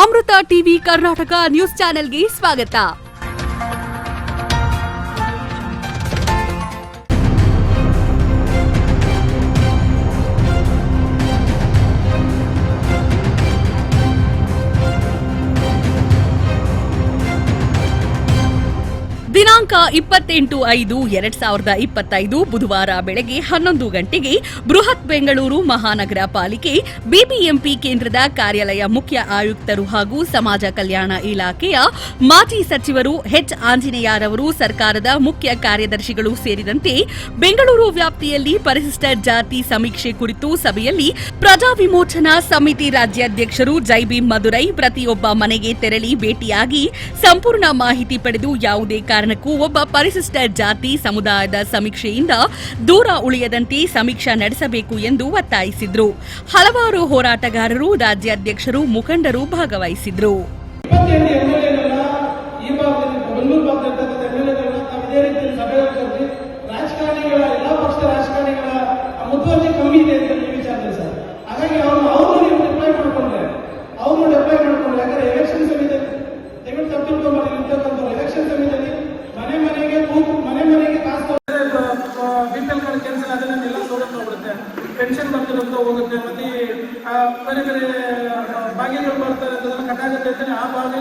ಅಮೃತ TV Karnataka news ಚಾನೆಲ್ಗೆ ಸ್ವಾಗತ. ದಿನಾಂಕ 28/5/2025 ಬುಧವಾರ ಬೆಳಗ್ಗೆ 11 ಗಂಟೆಗೆ ಬೃಹತ್ ಬೆಂಗಳೂರು ಮಹಾನಗರ ಪಾಲಿಕೆ ಬಿಬಿಎಂಪಿ ಕೇಂದ್ರದ ಕಾರ್ಯಾಲಯ ಮುಖ್ಯ ಆಯುಕ್ತರು ಹಾಗೂ ಸಮಾಜ ಕಲ್ಯಾಣ ಇಲಾಖೆಯ ಮಾಜಿ ಸಚಿವರು ಎಚ್ ಆಂಜನೇಯರವರು ಸರ್ಕಾರದ ಮುಖ್ಯ ಕಾರ್ಯದರ್ಶಿಗಳು ಸೇರಿದಂತೆ ಬೆಂಗಳೂರು ವ್ಯಾಪ್ತಿಯಲ್ಲಿ ಪರಿಶಿಷ್ಟ ಜಾತಿ ಸಮೀಕ್ಷೆ ಕುರಿತು ಸಭೆಯಲ್ಲಿ ಪ್ರಜಾ ವಿಮೋಚನಾ ಸಮಿತಿ ರಾಜ್ಯಾಧ್ಯಕ್ಷರು ಜೈಬೀಮ್ ಮದುರೈ ಪ್ರತಿಯೊಬ್ಬ ಮನೆಗೆ ತೆರಳಿ ಭೇಟಿಯಾಗಿ ಸಂಪೂರ್ಣ ಮಾಹಿತಿ ಪಡೆದು ಯಾವುದೇ ಕಾರಣಕ್ಕೂ ಒಬ್ಬ ಪರಿಶಿಷ್ಟ ಜಾತಿ ಸಮುದಾಯದ ಸಮೀಕ್ಷೆಯಿಂದ ದೂರ ಉಳಿಯದಂತೆ ಸಮೀಕ್ಷೆ ನಡೆಸಬೇಕು ಎಂದು ಒತ್ತಾಯಿಸಿದರು. ಹಲವಾರು ಹೋರಾಟಗಾರರು, ರಾಜ್ಯಾಧ್ಯಕ್ಷರು, ಮುಖಂಡರು ಭಾಗವಹಿಸಿದ್ರು. ಪೆನ್ಷನ್ ಬರ್ತಿರೋದು ಹೋಗುತ್ತೆ, ಮತ್ತೆ ಬೇರೆ ಬೇರೆ ಭಾಗ್ಯಗಳು ಬರ್ತಾರೆ, ಕಟ್ಟಾಗುತ್ತೆ ಅಂತಾನೆ ಆ ಭಾಗ